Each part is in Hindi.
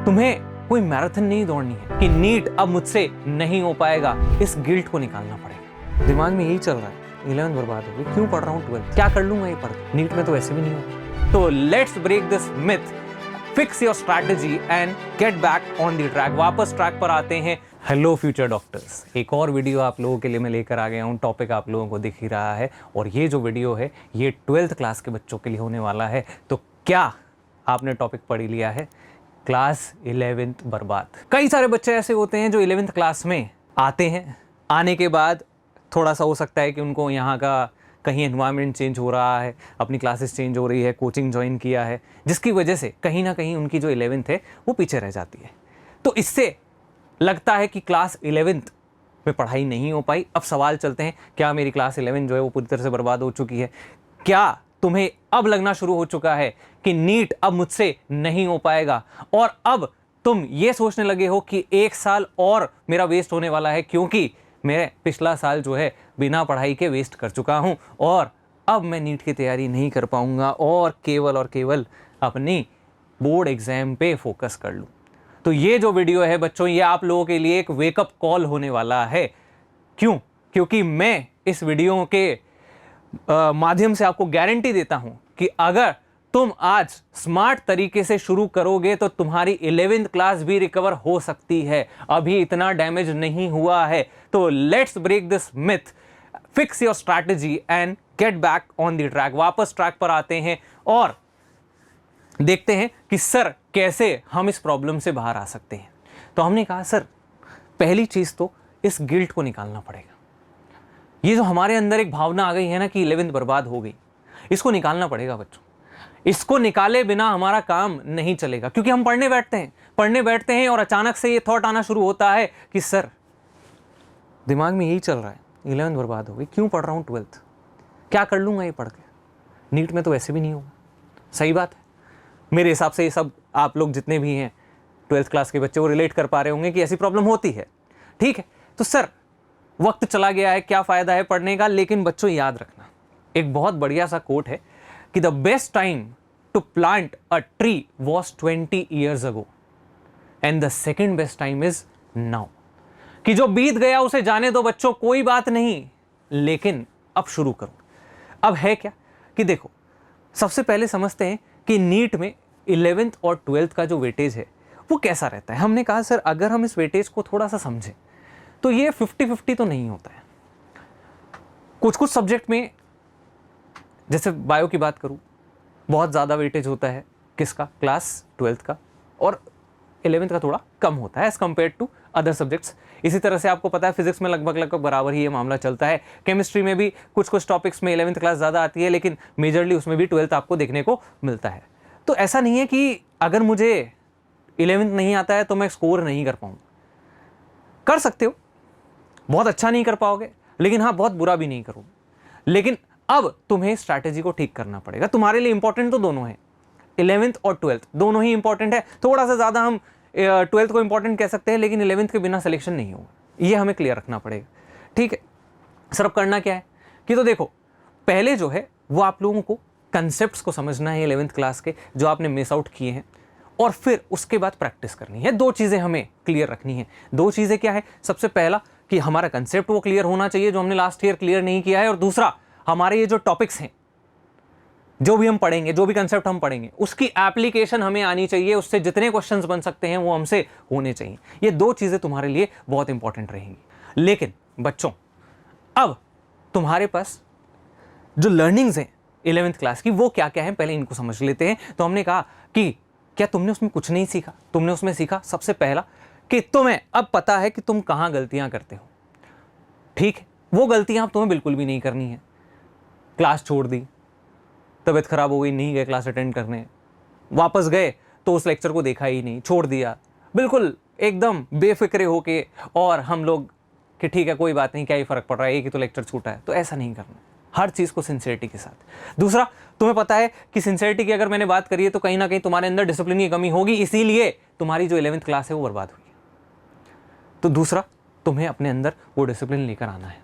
तुम्हें कोई मैराथन नहीं दौड़नी है कि नीट अब मुझसे नहीं हो पाएगा, इस गिल्ट को निकालना पड़ेगा। दिमाग में यही चल रहा है, 11th बर्बाद हो गई, क्यों पढ़ रहा हूँ 12th, क्या कर लूंगा ये पढ़ के, नीट में तो वैसे भी नहीं होगा। तो let's break this myth, fix your strategy and get back on the track. वापस ट्रैक पर आते हैं। हेलो फ्यूचर डॉक्टर्स, एक और वीडियो आप लोगों के लिए मैं लेकर आ गया हूँ। टॉपिक आप लोगों को दिख ही रहा है और ये जो वीडियो है ये 12th क्लास के बच्चों के लिए होने वाला है। तो क्या आपने टॉपिक पढ़ लिया है? क्लास 11th बर्बाद। कई सारे बच्चे ऐसे होते हैं जो 11th क्लास में आते हैं, आने के बाद थोड़ा सा हो सकता है कि उनको यहाँ का कहीं एनवायरनमेंट चेंज हो रहा है, अपनी क्लासेस चेंज हो रही है, कोचिंग ज्वाइन किया है, जिसकी वजह से कहीं ना कहीं उनकी जो 11th है वो पीछे रह जाती है। तो इससे लगता है कि क्लास 11th में पढ़ाई नहीं हो पाई। अब सवाल चलते हैं, क्या मेरी क्लास 11 जो है वो पूरी तरह से बर्बाद हो चुकी है? क्या तुम्हें अब लगना शुरू हो चुका है कि नीट अब मुझसे नहीं हो पाएगा और अब तुम ये सोचने लगे हो कि एक साल और मेरा वेस्ट होने वाला है, क्योंकि मैं पिछला साल जो है बिना पढ़ाई के वेस्ट कर चुका हूं और अब मैं नीट की तैयारी नहीं कर पाऊंगा और केवल अपनी बोर्ड एग्जाम पे फोकस कर लूं? तो ये जो वीडियो है बच्चों, ये आप लोगों के लिए एक वेकअप कॉल होने वाला है। क्यों? क्योंकि मैं इस वीडियो के माध्यम से आपको गारंटी देता हूं कि अगर तुम आज स्मार्ट तरीके से शुरू करोगे तो तुम्हारी 11th क्लास भी रिकवर हो सकती है। अभी इतना डैमेज नहीं हुआ है। तो let's break this myth, fix your strategy and get back on the track. वापस ट्रैक पर आते हैं और देखते हैं कि सर कैसे हम इस प्रॉब्लम से बाहर आ सकते हैं। तो हमने कहा सर पहली चीज तो इस गिल्ट को निकालना पड़ेगा। ये जो हमारे अंदर एक भावना आ गई है ना कि 11th बर्बाद हो गई, इसको निकालना पड़ेगा बच्चों। इसको निकाले बिना हमारा काम नहीं चलेगा, क्योंकि हम पढ़ने बैठते हैं और अचानक से ये थॉट आना शुरू होता है कि सर दिमाग में यही चल रहा है, 11th बर्बाद हो गई, क्यों पढ़ रहा हूँ 12th, क्या कर लूंगा ये पढ़ के, नीट में तो वैसे भी नहीं होगा। सही बात है। मेरे हिसाब से ये सब आप लोग जितने भी हैं 12th क्लास के बच्चे वो रिलेट कर पा रहे होंगे कि ऐसी प्रॉब्लम होती है। ठीक है, तो सर वक्त चला गया है, क्या फायदा है पढ़ने का। लेकिन बच्चों याद रखना, एक बहुत बढ़िया सा कोट है कि the best time to plant a tree was 20 years ago and the second best time is now. कि जो बीत गया उसे जाने दो बच्चों, कोई बात नहीं, लेकिन अब शुरू करो। अब है क्या कि देखो, सबसे पहले समझते हैं कि नीट में 11th और 12th का जो वेटेज है वो कैसा रहता है। हमने कहा सर अगर हम इस वेटेज को थोड़ा सा समझें तो ये 50-50 तो नहीं होता है। कुछ सब्जेक्ट में, जैसे बायो की बात करूं, बहुत ज़्यादा वेटेज होता है किसका, क्लास 12th का, और 11th का थोड़ा कम होता है as compared to other subjects. इसी तरह से आपको पता है फिजिक्स में लगभग बराबर ही ये मामला चलता है। केमिस्ट्री में भी कुछ टॉपिक्स में 11th क्लास ज़्यादा आती है, लेकिन मेजरली उसमें भी 12th आपको देखने को मिलता है। तो ऐसा नहीं है कि अगर मुझे 11th नहीं आता है तो मैं स्कोर नहीं कर पाऊँ। कर सकते हो, बहुत अच्छा नहीं कर पाओगे, लेकिन हाँ बहुत बुरा भी नहीं करोगे। लेकिन अब तुम्हें स्ट्रैटेजी को ठीक करना पड़ेगा। तुम्हारे लिए इंपॉर्टेंट तो दोनों है, 11th और 12th दोनों ही इंपॉर्टेंट है। थोड़ा सा ज़्यादा हम 12th को इंपॉर्टेंट कह सकते हैं, लेकिन 11th के बिना सिलेक्शन नहीं होगा, ये हमें क्लियर रखना पड़ेगा। ठीक है सर, अब करना क्या है कि तो देखो, पहले जो है वो आप लोगों को कंसेप्ट्स को समझना है 11th क्लास के, जो आपने मिस आउट किए हैं, और फिर उसके बाद प्रैक्टिस करनी है। दो चीज़ें हमें क्लियर रखनी है। दो चीज़ें क्या है? सबसे पहला कि हमारा कंसेप्ट वो क्लियर होना चाहिए जो हमने लास्ट ईयर क्लियर नहीं किया है, और दूसरा हमारे ये जो टॉपिक्स हैं, जो भी हम पढ़ेंगे, जो भी कंसेप्ट हम पढ़ेंगे, उसकी एप्लीकेशन हमें आनी चाहिए। उससे जितने क्वेश्चंस बन सकते हैं वो हमसे होने चाहिए। ये दो चीज़ें तुम्हारे लिए बहुत इंपॉर्टेंट रहेंगी। लेकिन बच्चों अब तुम्हारे पास जो लर्निंग्स हैं 11th क्लास की वो क्या क्या है, पहले इनको समझ लेते हैं। तो हमने कहा कि क्या तुमने उसमें कुछ नहीं सीखा? तुमने उसमें सीखा सबसे पहला कि तुम्हें अब पता है कि तुम कहाँ गलतियाँ करते हो। ठीक है, वो गलतियाँ अब तुम्हें बिल्कुल भी नहीं करनी है। क्लास छोड़ दी, तबीयत खराब हो गई, नहीं गए क्लास अटेंड करने, वापस गए तो उस लेक्चर को देखा ही नहीं, छोड़ दिया, बिल्कुल एकदम बेफिक्रे होके, और हम लोग कि ठीक है कोई बात नहीं, क्या ही फर्क पड़ रहा है, एक ही तो लेक्चर छूटा है। तो ऐसा नहीं करना, हर चीज़ को सिंसियरिटी के साथ। दूसरा, तुम्हें पता है कि सिंसियरिटी की अगर मैंने बात करी है तो कहीं ना कहीं तुम्हारे अंदर डिसिप्लिन की कमी होगी, इसीलिए तुम्हारी जो 11th क्लास है वो बर्बाद हुई है। तो दूसरा, तुम्हें अपने अंदर वो डिसिप्लिन लेकर आना है।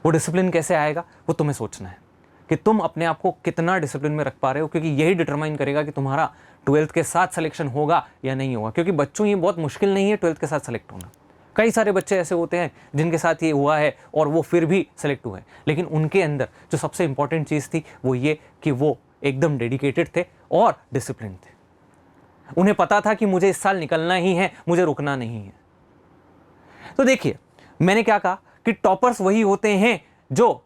वो डिसिप्लिन कैसे आएगा वो तुम्हें सोचना है कि तुम अपने आप को कितना डिसिप्लिन में रख पा रहे हो, क्योंकि यही डिटरमाइन करेगा कि तुम्हारा ट्वेल्थ के साथ सिलेक्शन होगा या नहीं होगा, क्योंकि बच्चों ये बहुत मुश्किल नहीं है ट्वेल्थ के साथ सेलेक्ट होना। कई सारे बच्चे ऐसे होते हैं जिनके साथ ये हुआ है और वो फिर भी सेलेक्ट हुए हैं, लेकिन उनके अंदर जो सबसे इंपॉर्टेंट चीज़ थी वो ये कि वो एकदम डेडिकेटेड थे और डिसिप्लिन थे। उन्हें पता था कि मुझे इस साल निकलना ही है, मुझे रुकना नहीं है। तो देखिए, मैंने क्या कहा कि टॉपर्स वही होते हैं जो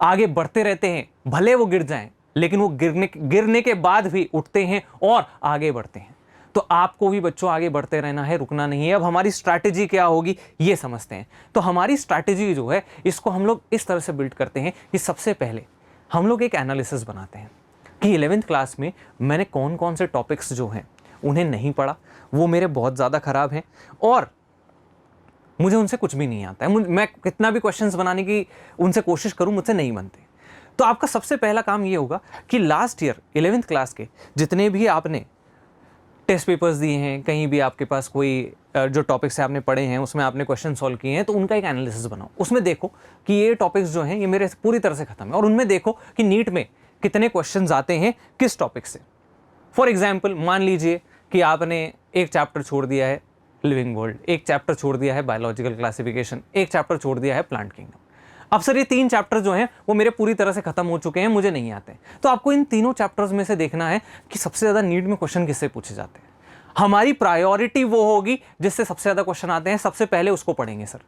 आगे बढ़ते रहते हैं, भले वो गिर जाएं, लेकिन वो गिरने के बाद भी उठते हैं और आगे बढ़ते हैं। तो आपको भी बच्चों आगे बढ़ते रहना है, रुकना नहीं है। अब हमारी स्ट्रैटेजी क्या होगी ये समझते हैं। तो हमारी स्ट्रैटेजी जो है इसको हम लोग इस तरह से बिल्ड करते हैं कि सबसे पहले हम लोग एक एनालिसिस बनाते हैं कि 11th क्लास में मैंने कौन कौन से टॉपिक्स जो हैं उन्हें नहीं पढ़ा, वो मेरे बहुत ज़्यादा ख़राब हैं और मुझे उनसे कुछ भी नहीं आता है। मैं कितना भी क्वेश्चंस बनाने की उनसे कोशिश करूं, मुझसे नहीं बनते। तो आपका सबसे पहला काम ये होगा कि लास्ट ईयर 11th क्लास के जितने भी आपने टेस्ट पेपर्स दिए हैं, कहीं भी आपके पास कोई जो टॉपिक्स आपने पढ़े हैं उसमें आपने क्वेश्चन सॉल्व किए हैं, तो उनका एक एनालिसिस बनाओ। उसमें देखो कि ये टॉपिक्स जो हैं ये मेरे पूरी तरह से खत्म है, और उनमें देखो कि नीट में कितने क्वेश्चंस आते हैं किस टॉपिक से। फॉर एग्जाम्पल, मान लीजिए कि आपने एक चैप्टर छोड़ दिया है लिविंग वर्ल्ड, एक चैप्टर छोड़ दिया है बायोलॉजिकल क्लासिफिकेशन, एक चैप्टर छोड़ दिया है प्लांट किंगडम। अब सर ये 3 चैप्टर जो हैं वो मेरे पूरी तरह से खत्म हो चुके हैं, मुझे नहीं आते। तो आपको इन तीनों चैप्टर्स में से देखना है कि सबसे ज़्यादा नीट में क्वेश्चन किससे पूछे जाते हैं। हमारी प्रायोरिटी वो होगी जिससे सबसे ज़्यादा क्वेश्चन आते हैं, सबसे पहले उसको पढ़ेंगे। सर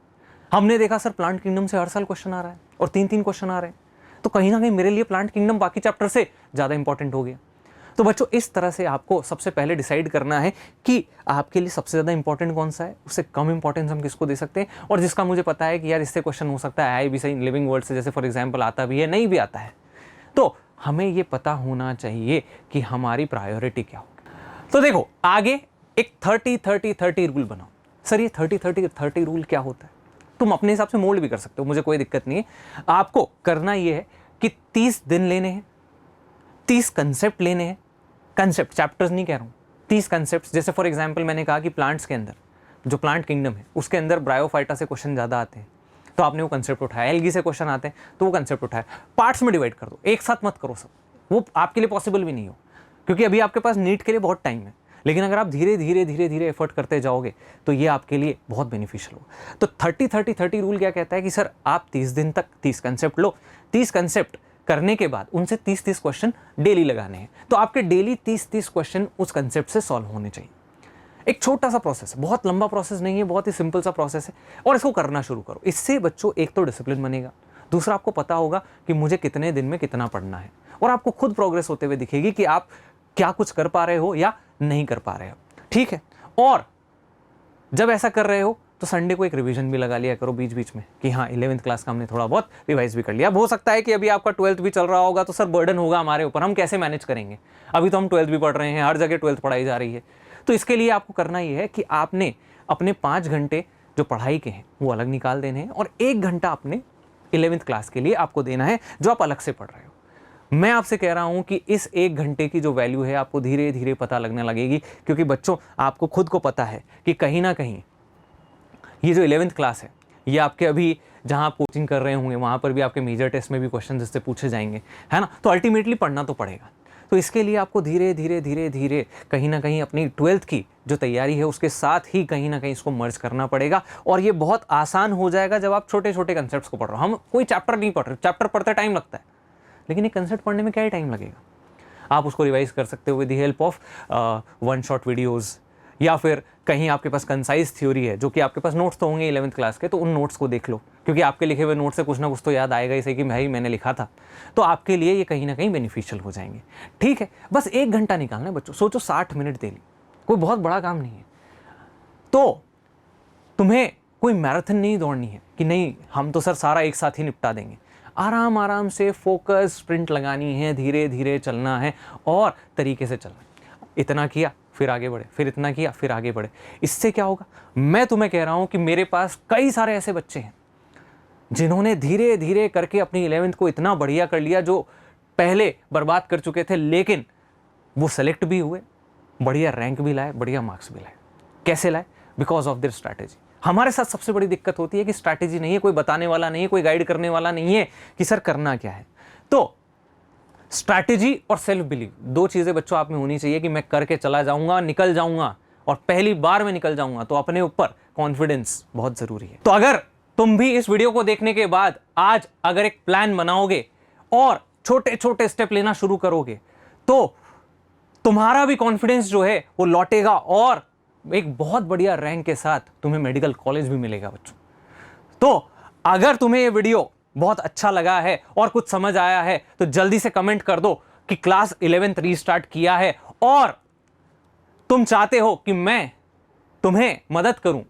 हमने देखा सर प्लांट किंगडम से हर साल क्वेश्चन आ रहा है और 3-3 क्वेश्चन आ रहे हैं, तो कहीं ना कहीं मेरे लिए प्लांट किंगडम बाकी चैप्टर से ज़्यादा इंपॉर्टेंट हो गया। तो बच्चों इस तरह से आपको सबसे पहले डिसाइड करना है कि आपके लिए सबसे ज़्यादा इंपॉर्टेंट कौन सा है, उससे कम इंपॉर्टेंस हम किसको दे सकते हैं, और जिसका मुझे पता है कि यार इससे क्वेश्चन हो सकता है, आए भी सही लिविंग वर्ल्ड से, जैसे फॉर एग्जाम्पल आता भी है नहीं भी आता है। तो हमें ये पता होना चाहिए कि हमारी प्रायोरिटी क्या होगी। तो देखो आगे एक 30-30-30 रूल बनाओ। सर ये 30-30-30 रूल क्या होता है? तुम अपने हिसाब से मोल्ड भी कर सकते हो, मुझे कोई दिक्कत नहीं है। आपको करना ये है कि 30 दिन लेने हैं, 30 कंसेप्ट लेने हैं। कंसेप्ट, चैप्टर्स नहीं कह रहा हूँ, 30 कंसेप्ट। जैसे फॉर एग्जाम्पल मैंने कहा कि प्लांट्स के अंदर जो प्लांट किंगडम है उसके अंदर ब्रायोफाइटा से क्वेश्चन ज़्यादा आते हैं, तो आपने वो कंसेप्ट उठाया। एल्गी से क्वेश्चन आते हैं तो वो कंसेप्ट उठाया। पार्ट्स में डिवाइड कर दो, एक साथ मत करो सब, वो आपके लिए पॉसिबल भी नहीं हो, क्योंकि अभी आपके पास नीट के लिए बहुत टाइम है। लेकिन अगर आप धीरे धीरे धीरे धीरे एफर्ट करते जाओगे तो ये आपके लिए बहुत बेनिफिशियल होगा। तो 30-30-30 रूल क्या कहता है कि सर आप 30 दिन तक 30 कंसेप्ट लो, 30 कंसेप्ट करने के बाद उनसे 30-30 क्वेश्चन डेली लगाने हैं। तो आपके डेली 30-30 क्वेश्चन उस कंसेप्ट से सॉल्व होने चाहिए। एक छोटा सा प्रोसेस है, बहुत लंबा प्रोसेस नहीं है, बहुत ही सिंपल सा प्रोसेस है, और इसको करना शुरू करो। इससे बच्चों एक तो डिसिप्लिन बनेगा, दूसरा आपको पता होगा कि मुझे कितने दिन में कितना पढ़ना है, और आपको खुद प्रोग्रेस होते हुए दिखेगी कि आप क्या कुछ कर पा रहे हो या नहीं कर पा रहे हो। ठीक है, और जब ऐसा कर रहे हो तो संडे को एक रिवीजन भी लगा लिया करो बीच बीच में कि हाँ 11th क्लास का हमने थोड़ा बहुत रिवाइज भी कर लिया। अब हो सकता है कि अभी आपका 12th भी चल रहा होगा, तो सर बर्डन होगा हमारे ऊपर, हम कैसे मैनेज करेंगे। अभी तो हम 12th भी पढ़ रहे हैं, हर जगह 12th पढ़ाई जा रही है। तो इसके लिए आपको करना ये है कि आपने अपने 5 घंटे जो पढ़ाई के हैं वो अलग निकाल देने हैं, और 1 घंटा अपने 11th क्लास के लिए आपको देना है जो आप अलग से पढ़ रहे हो। मैं आपसे कह रहा हूं कि इस 1 घंटे की जो वैल्यू है आपको धीरे धीरे पता लगने लगेगी, क्योंकि बच्चों आपको खुद को पता है कि कहीं ना कहीं ये जो 11th क्लास है ये आपके अभी जहां आप कोचिंग कर रहे होंगे वहां पर भी आपके मेजर टेस्ट में भी क्वेश्चन इससे पूछे जाएंगे, है ना। तो अल्टीमेटली पढ़ना तो पड़ेगा। तो इसके लिए आपको धीरे धीरे धीरे धीरे कहीं ना कहीं अपनी 12th की जो तैयारी है उसके साथ ही कहीं ना कहीं इसको मर्ज करना पड़ेगा, और ये बहुत आसान हो जाएगा जब आप छोटे छोटे कंसेप्ट को पढ़ रहे हो। हम कोई चैप्टर नहीं पढ़ रहे, चैप्टर पढ़ते टाइम लगता है, लेकिन एक कंसेप्ट पढ़ने में क्या ही टाइम लगेगा। आप उसको रिवाइज कर सकते हो with the help of 1 shot videos, या फिर कहीं आपके पास कंसाइज थ्योरी है, जो कि आपके पास नोट्स तो होंगे 11th क्लास के, तो उन नोट्स को देख लो, क्योंकि आपके लिखे हुए नोट्स से कुछ ना कुछ तो याद आएगा ही सही कि भाई मैंने लिखा था। तो आपके लिए ये कहीं ना कहीं बेनिफिशियल हो जाएंगे। ठीक है, बस 1 घंटा निकालना है बच्चों, सोचो 60 मिनट डेली, कोई बहुत बड़ा काम नहीं है। तो तुम्हें कोई मैराथन नहीं दौड़नी है कि नहीं हम तो सर सारा एक साथ ही निपटा देंगे। आराम आराम से फोकस स्प्रिंट लगानी है, धीरे धीरे चलना है और तरीके से चलना है। इतना किया फिर आगे बढ़े, फिर इतना किया फिर आगे बढ़े। इससे क्या होगा, मैं तुम्हें कह रहा हूं कि मेरे पास कई सारे ऐसे बच्चे हैं जिन्होंने धीरे धीरे करके अपनी 11th को इतना बढ़िया कर लिया, जो पहले बर्बाद कर चुके थे, लेकिन वो सेलेक्ट भी हुए, बढ़िया रैंक भी लाए, बढ़िया मार्क्स भी लाए। कैसे लाए? Because of their strategy. हमारे साथ सबसे बड़ी दिक्कत होती है कि स्ट्रैटेजी नहीं है, कोई बताने वाला नहीं है, कोई गाइड करने वाला नहीं है कि सर करना क्या है। तो स्ट्रैटेजी और सेल्फ बिलीव, दो चीजें बच्चों आप में होनी चाहिए कि मैं करके चला जाऊंगा, निकल जाऊंगा, और पहली बार में निकल जाऊंगा। तो अपने ऊपर कॉन्फिडेंस बहुत जरूरी है। तो अगर तुम भी इस वीडियो को देखने के बाद आज अगर एक प्लान बनाओगे और छोटे छोटे स्टेप लेना शुरू करोगे, तो तुम्हारा भी कॉन्फिडेंस जो है वो लौटेगा और एक बहुत बढ़िया रैंक के साथ तुम्हें मेडिकल कॉलेज भी मिलेगा बच्चों। तो अगर तुम्हें ये वीडियो बहुत अच्छा लगा है और कुछ समझ आया है तो जल्दी से कमेंट कर दो कि क्लास 11th रीस्टार्ट किया है और तुम चाहते हो कि मैं तुम्हें मदद करूं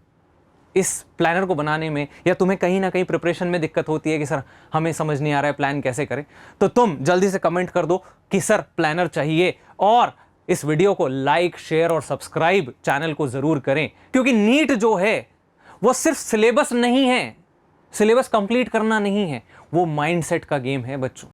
इस प्लानर को बनाने में, या तुम्हें कहीं ना कहीं प्रिपरेशन में दिक्कत होती है कि सर हमें समझ नहीं आ रहा है प्लान कैसे करें, तो तुम जल्दी से कमेंट कर दो कि सर प्लानर चाहिए। और इस वीडियो को लाइक, शेयर और सब्सक्राइब चैनल को जरूर करें, क्योंकि नीट जो है वो सिर्फ सिलेबस नहीं है, सिलेबस कंप्लीट करना नहीं है, वो माइंडसेट का गेम है बच्चों।